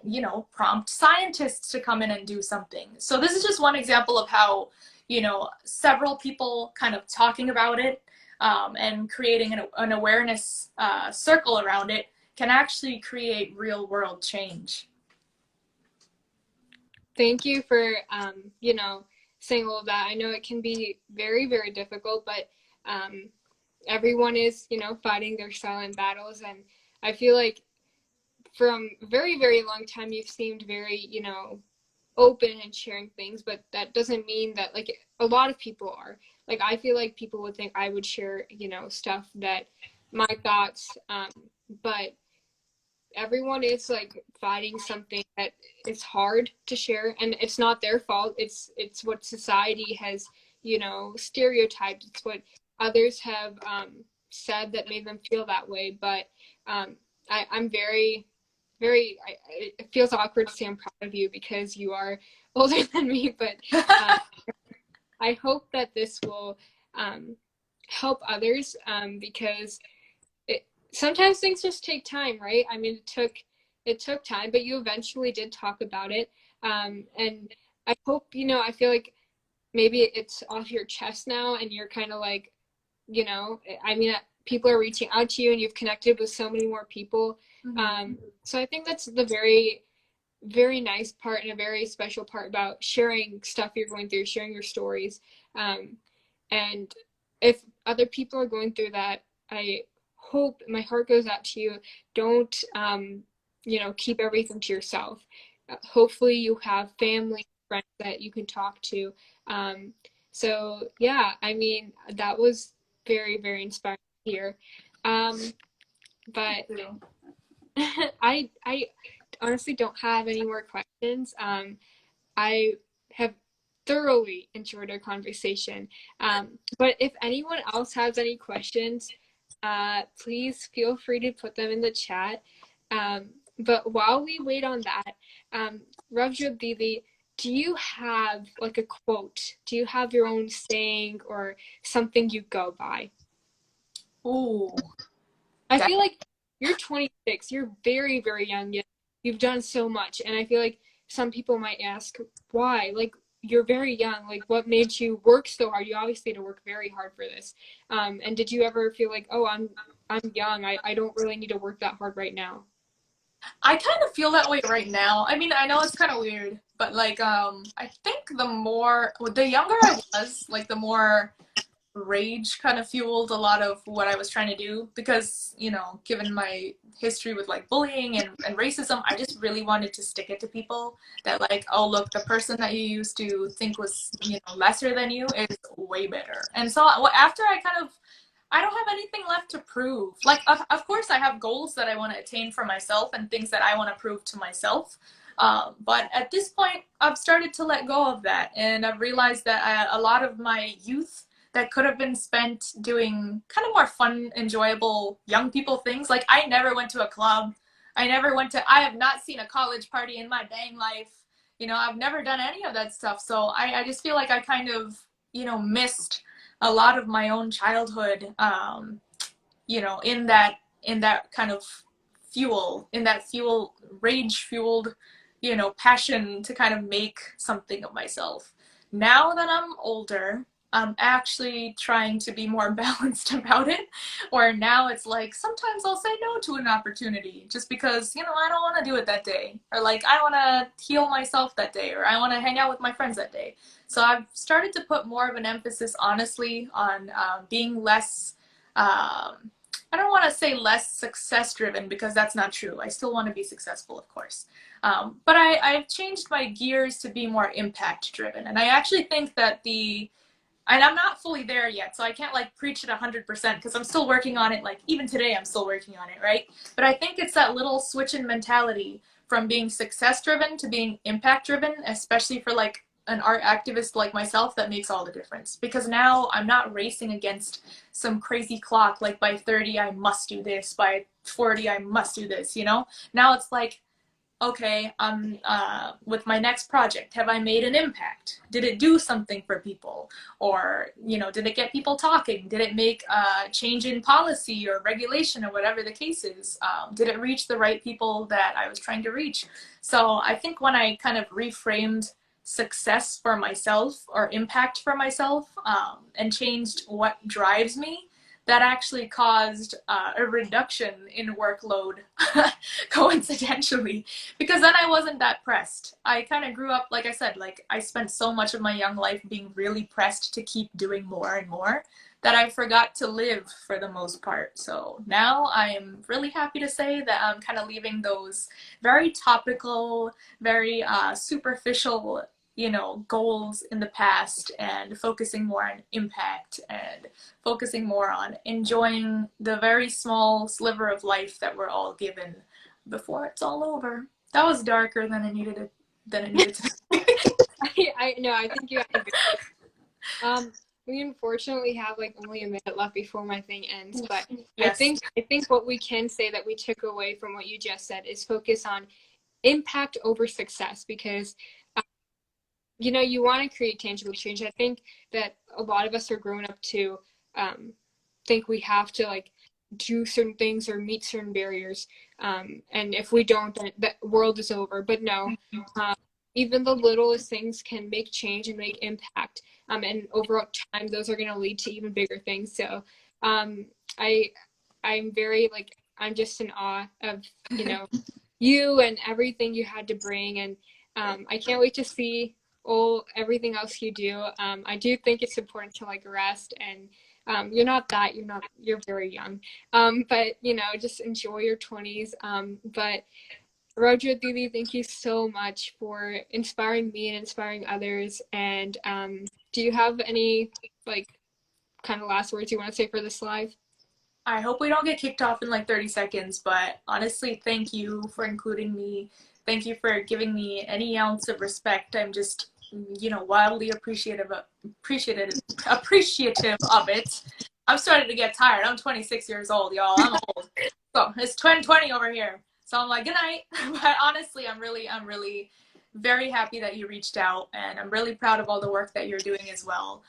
prompt scientists to come in and do something. So this is just one example of how, several people kind of talking about it, and creating an awareness circle around it can actually create real world change. Thank you for, saying all of that. I know it can be very, very difficult, but um, everyone is, fighting their silent battles. And I feel like from a very, very long time, you've seemed very, open and sharing things, but that doesn't mean that, like, a lot of people are. Like, I feel like people would think I would share, stuff that my thoughts, but everyone is like fighting something that is hard to share, and it's not their fault. It's what society has, stereotyped. It's what others have said that made them feel that way. But I'm very, very, it feels awkward to say I'm proud of you because you are older than me, but I hope that this will help others, because sometimes things just take time, right? I mean, it took time, but you eventually did talk about it. And I hope, I feel like maybe it's off your chest now and you're kind of like, I mean, people are reaching out to you and you've connected with so many more people. So I think that's the very, very nice part and a very special part about sharing stuff you're going through, sharing your stories. And if other people are going through that, I hope, my heart goes out to you. Don't, keep everything to yourself. Hopefully you have family, friends that you can talk to. So yeah, I mean, that was very, very inspiring to hear. But I honestly don't have any more questions. I have thoroughly enjoyed our conversation. But if anyone else has any questions, please feel free to put them in the chat. But while we wait on that, Ravjot Didi, do you have like a quote? Do you have your own saying or something you go by? Ooh, I that feel like you're 26. You're very, very young yet. You've done so much. And I feel like some people might ask, why? Like, you're very young. Like, what made you work so hard? You obviously had to work very hard for this. And did you ever feel like, oh, I'm young. I don't really need to work that hard right now? I kind of feel that way right now. I mean, I know it's kind of weird, but like I think the younger I was, like the more rage kind of fueled a lot of what I was trying to do because, given my history with like bullying and racism, I just really wanted to stick it to people that like, oh, look, the person that you used to think was, lesser than you is way better. And so after I don't have anything left to prove. Like, of course, I have goals that I want to attain for myself and things that I want to prove to myself. But at this point, I've started to let go of that. And I've realized that a lot of my youth that could have been spent doing kind of more fun, enjoyable young people things. Like, I never went to a club. I have not seen a college party in my dang life. I've never done any of that stuff. So I just feel like I kind of, missed a lot of my own childhood, in that kind of rage fueled, passion to kind of make something of myself. Now that I'm older, I'm actually trying to be more balanced about it. Where now it's like sometimes I'll say no to an opportunity just because, I don't want to do it that day. Or like I want to heal myself that day. Or I want to hang out with my friends that day. So I've started to put more of an emphasis, honestly, on being less, I don't want to say less success driven because that's not true. I still want to be successful, of course. But I've changed my gears to be more impact driven. And I actually think that and I'm not fully there yet, so I can't like preach it 100% because I'm still working on it. Like even today, I'm still working on it, right? But I think it's that little switch in mentality from being success driven to being impact driven, especially for like an art activist like myself, that makes all the difference. Because now I'm not racing against some crazy clock, like by 30 I must do this, by 40 I must do this, Now it's like, okay, with my next project, have I made an impact? Did it do something for people? Or, did it get people talking? Did it make a change in policy or regulation or whatever the case is? Did it reach the right people that I was trying to reach? So I think when I kind of reframed success for myself or impact for myself, and changed what drives me, that actually caused a reduction in workload coincidentally, because then I wasn't that pressed. I kind of grew up, like I said, like I spent so much of my young life being really pressed to keep doing more and more that I forgot to live for the most part. So now I'm really happy to say that I'm kind of leaving those very topical, very superficial, goals in the past and focusing more on impact and focusing more on enjoying the very small sliver of life that we're all given before it's all over. That was darker than it needed to be. I no, I think you have a good. We unfortunately have like only a minute left before my thing ends, but Yes. I think what we can say that we took away from what you just said is focus on impact over success because you want to create tangible change. I think that a lot of us are grown up to think we have to like do certain things or meet certain barriers, and if we don't, then the world is over. But no, um, even the littlest things can make change and make impact, and over time, those are going to lead to even bigger things. So, um, I I'm very like I'm just in awe of you and everything you had to bring, and I can't wait to see everything else you do. I do think it's important to like rest and you're very young. But just enjoy your 20s. But Roger Didi, thank you so much for inspiring me and inspiring others. And do you have any like kind of last words you want to say for this live? I hope we don't get kicked off in like 30 seconds, but honestly, thank you for including me. Thank you for giving me any ounce of respect. I'm just, wildly appreciative of it. I'm starting to get tired. I'm 26 years old, y'all. I'm old. So it's 2020 over here. So I'm like, good night. But honestly, I'm really very happy that you reached out, and I'm really proud of all the work that you're doing as well.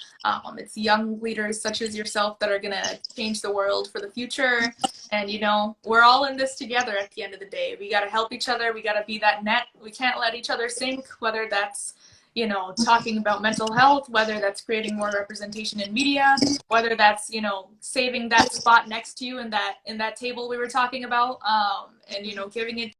It's young leaders such as yourself that are gonna change the world for the future. And you know, we're all in this together at the end of the day. We gotta help each other. We gotta be that net. We can't let each other sink, whether that's, you know, talking about mental health, whether that's creating more representation in media, whether that's, you know, saving that spot next to you in that table we were talking about, and, you know, giving it